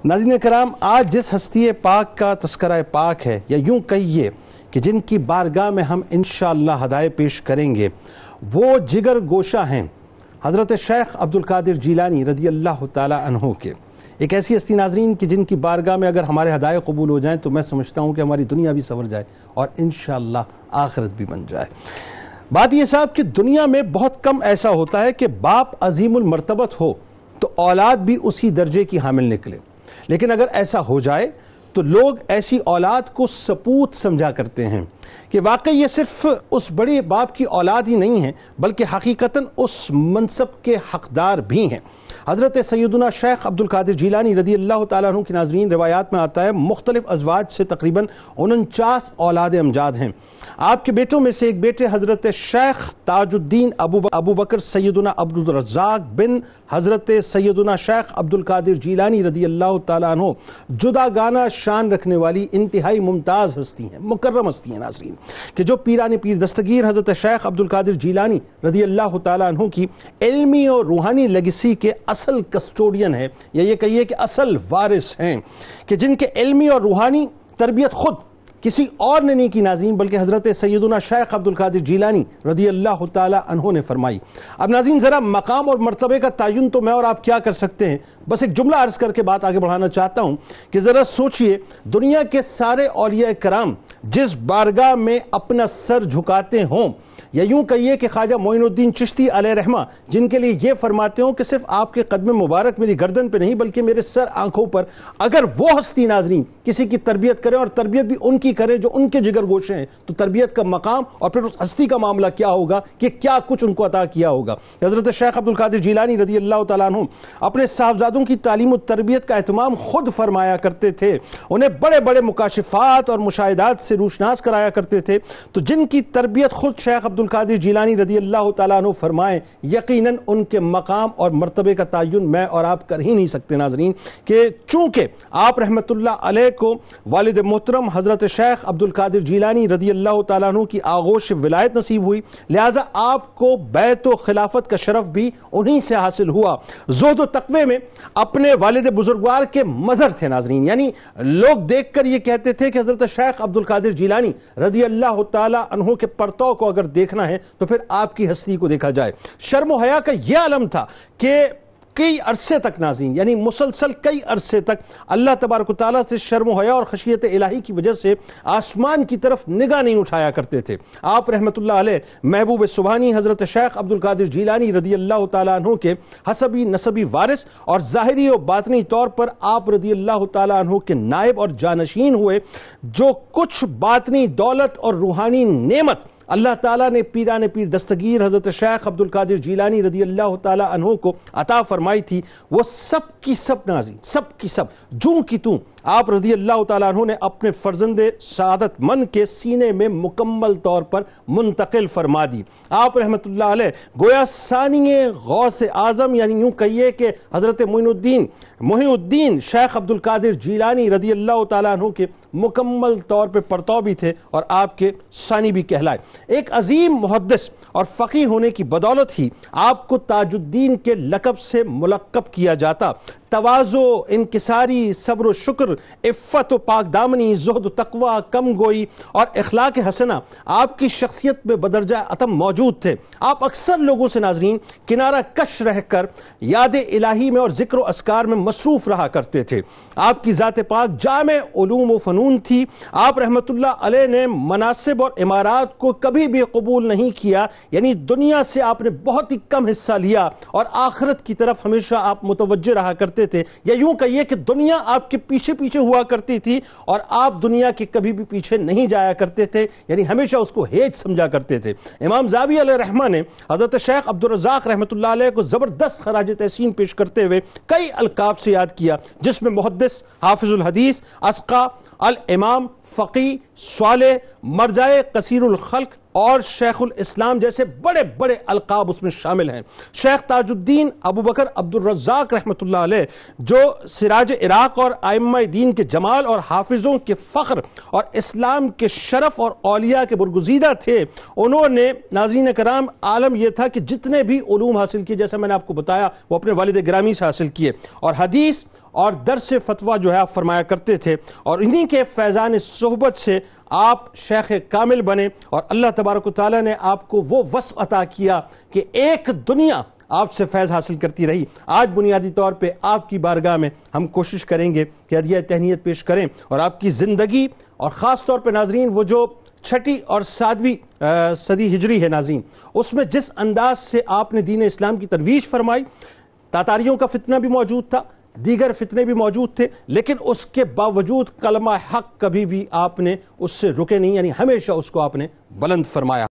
ناظرین کرام، آج جس ہستی پاک کا تذکرہ پاک ہے، یا یوں کہیے کہ جن کی بارگاہ میں ہم انشاءاللہ ہدایے پیش کریں گے، وہ جگر گوشہ ہیں حضرت شیخ عبدالقادر جیلانی رضی اللہ تعالی عنہ کے۔ ایک ایسی ہستی ناظرین کہ جن کی بارگاہ میں اگر ہمارے ہدایے قبول ہو جائیں تو میں سمجھتا ہوں کہ ہماری دنیا بھی سنور جائے اور انشاءاللہ آخرت بھی بن جائے۔ بات یہ صاحب کہ دنیا میں بہت کم ایسا ہوتا ہے کہ باپ عظیم المرتبت ہو تو اولاد بھی اسی درجے کی حامل نکلے، لیکن اگر ایسا ہو جائے تو لوگ ایسی اولاد کو سپوت سمجھا کرتے ہیں کہ واقعی یہ صرف اس بڑے باپ کی اولاد ہی نہیں ہے بلکہ حقیقتاً اس منصب کے حقدار بھی ہیں۔ حضرت سیدنا شیخ عبدالقادر جیلانی رضی اللہ تعالیٰ عنہ کی ناظرین روایات میں آتا ہے مختلف ازواج سے تقریباً 49 اولاد امجاد ہیں۔ آپ کے بیٹوں میں سے ایک بیٹے حضرت شیخ تاج الدین ابو بکر سیدنا عبدالرزاق بن حضرت سیدنا شیخ عبدالقادر جیلانی رضی اللہ تعالیٰ عنہ جداگانہ شان رکھنے والی انتہائی ممتاز ہستی ہیں، مکرم ہستی ہیں ناظرین، کہ جو پیران پیر دستگیر حضرت شیخ عبدالقادر جیلانی رضی اللہ تعالیٰ عنہ کی علمی اور روحانی لیگیسی کے اصل کسٹوڈین ہے، یا یہ کہیے کہ اصل وارث ہیں، کہ جن کے علمی اور روحانی تربیت خود کسی اور نے نہیں کی ناظرین بلکہ حضرت سیدنا شیخ عبدالقادر جیلانی رضی اللہ تعالی عنہ نے فرمائی۔ اب ناظرین ذرا مقام اور مرتبے کا تعین تو میں اور آپ کیا کر سکتے ہیں، بس ایک جملہ عرض کر کے بات آگے بڑھانا چاہتا ہوں کہ ذرا سوچئے، دنیا کے سارے اولیاء کرام جس بارگاہ میں اپنا سر جھکاتے ہوں، یا یوں کہیے کہ خواجہ معین الدین چشتی علیہ رحمہ جن کے لیے یہ فرماتے ہوں کہ صرف آپ کے قدم مبارک میری گردن پہ نہیں بلکہ میرے سر آنکھوں پر، اگر وہ ہستی ناظرین کسی کی تربیت کرے اور تربیت بھی ان کی کرے جو ان کے جگر گوشے ہیں، تو تربیت کا مقام اور پھر اس ہستی کا معاملہ کیا ہوگا کہ کیا کچھ ان کو عطا کیا ہوگا۔ حضرت شیخ عبدالقادر جیلانی رضی اللہ تعالیٰ عنہ اپنے صاحبزادوں کی تعلیم و تربیت کا اہتمام خود فرمایا کرتے تھے، انہیں بڑے بڑے مکاشفات اور مشاہدات سے روشناس کرایا کرتے تھے، تو جن کی تربیت خود شیخ عبدالقادر جیلانی رضی اللہ تعالیٰ عنہ فرمائیں، یقیناً ان کے مقام اور مرتبے کا تعین میں اور آپ کر ہی نہیں سکتے ناظرین، کہ چونکہ آپ رحمت اللہ علیہ کو والد محترم حضرت شیخ عبدالقادر جیلانی رضی اللہ تعالیٰ عنہ کی آغوش ولایت نصیب ہوئی، لہٰذا آپ کو بیعت و خلافت کا شرف بھی انہی سے حاصل ہوا۔ زہد و تقوی میں اپنے والد بزرگوار کے مظہر تھے ناظرین، یعنی لوگ دیکھ کر یہ کہتے تھے کہ حضرت شیخ عبدالقادر جیلانی رضی اللہ تعالیٰ عنہ کے پرتو کو اگر دیکھنا ہے تو پھر آپ کی ہستی کو دیکھا جائے۔ شرم و حیا کا یہ عالم تھا کہ کئی عرصے تک ناظرین، یعنی مسلسل کئی عرصے تک اللہ تبارک و تعالیٰ سے شرم و حیا اور خشیت الہی کی وجہ سے آسمان کی طرف نگاہ نہیں اٹھایا کرتے تھے۔ آپ رحمت اللہ علیہ محبوب سبحانی حضرت شیخ عبدالقادر جیلانی رضی اللہ تعالیٰ عنہ کے حسبی نسبی وارث اور ظاہری و باطنی طور پر آپ رضی اللہ تعالیٰ عنہ کے نائب اور جانشین ہوئے۔ جو کچھ باطنی دولت اور روحانی نعمت اللہ تعالیٰ نے پیران پیر دستگیر حضرت شیخ عبدالقادر جیلانی رضی اللہ تعالیٰ عنہ کو عطا فرمائی تھی، وہ سب کی سب ناظرین، سب کی سب جوں کی توں آپ رضی اللہ تعالیٰ عنہ نے اپنے فرزند سعادت مند کے سینے میں مکمل طور پر منتقل فرما دی۔ آپ رحمت اللہ علیہ گویا ثانی غوث اعظم، یعنی یوں کہیے کہ حضرت محی الدین شیخ عبدالقادر جیلانی رضی اللہ تعالیٰ عنہ کے مکمل طور پہ پرتو بھی تھے اور آپ کے ثانی بھی کہلائے۔ ایک عظیم محدث اور فقیہ ہونے کی بدولت ہی آپ کو تاج الدین کے لقب سے ملقب کیا جاتا۔ تواضع، انکساری، صبر و شکر، عفت و پاک دامنی، زہد و تقوی، کم گوئی اور اخلاق حسنہ آپ کی شخصیت میں بدرجہ اتم موجود تھے۔ آپ اکثر لوگوں سے ناظرین کنارہ کش رہ کر یاد الہی میں اور ذکر و اذکار میں مصروف رہا کرتے تھے۔ آپ کی ذات پاک جامع علوم و فنون تھی۔ آپ رحمت اللہ علیہ نے مناصب اور امارات کو کبھی بھی قبول نہیں کیا، یعنی دنیا سے آپ نے بہت ہی کم حصہ لیا اور آخرت کی طرف ہمیشہ آپ متوجہ رہا کرتے تھے، یا یوں کہیے کہ دنیا آپ کے پیچھے پیچھے ہوا کرتی تھی اور آپ دنیا کے کبھی بھی پیچھے نہیں جایا کرتے تھے، یعنی ہمیشہ اس کو ہیج سمجھا کرتے تھے۔ امام زاوی علیہ رحمہ نے حضرت شیخ عبدالرزاق رحمت اللہ علیہ کو زبردست خراج تحسین پیش کرتے ہوئے کئی القاب سے یاد کیا، جس میں محدث، حافظ الحدیث، اسقا، الامام، فقی، صالح، مرجع کثیر الخلق اور شیخ الاسلام جیسے بڑے بڑے القاب اس میں شامل ہیں۔ شیخ تاج الدین ابو بکر عبدالرزاق رحمت اللہ علیہ جو سراج عراق اور ائمہ دین کے جمال اور حافظوں کے فخر اور اسلام کے شرف اور اولیاء کے برگزیدہ تھے، انہوں نے ناظرین کرام عالم یہ تھا کہ جتنے بھی علوم حاصل کیے، جیسا میں نے آپ کو بتایا، وہ اپنے والد گرامی سے حاصل کیے، اور حدیث اور درس فتویٰ جو ہے آپ فرمایا کرتے تھے، اور انہی کے فیضان صحبت سے آپ شیخ کامل بنے، اور اللہ تبارک و تعالیٰ نے آپ کو وہ وصف عطا کیا کہ ایک دنیا آپ سے فیض حاصل کرتی رہی۔ آج بنیادی طور پہ آپ کی بارگاہ میں ہم کوشش کریں گے کہ ہدیہ تہنیت پیش کریں، اور آپ کی زندگی، اور خاص طور پہ ناظرین وہ جو 6 اور 7ویں صدی ہجری ہے ناظرین، اس میں جس انداز سے آپ نے دین اسلام کی ترویج فرمائی، تاتاریوں کا فتنہ بھی موجود تھا، دیگر فتنے بھی موجود تھے، لیکن اس کے باوجود کلمہ حق کبھی بھی آپ نے اس سے رکے نہیں، یعنی ہمیشہ اس کو آپ نے بلند فرمایا۔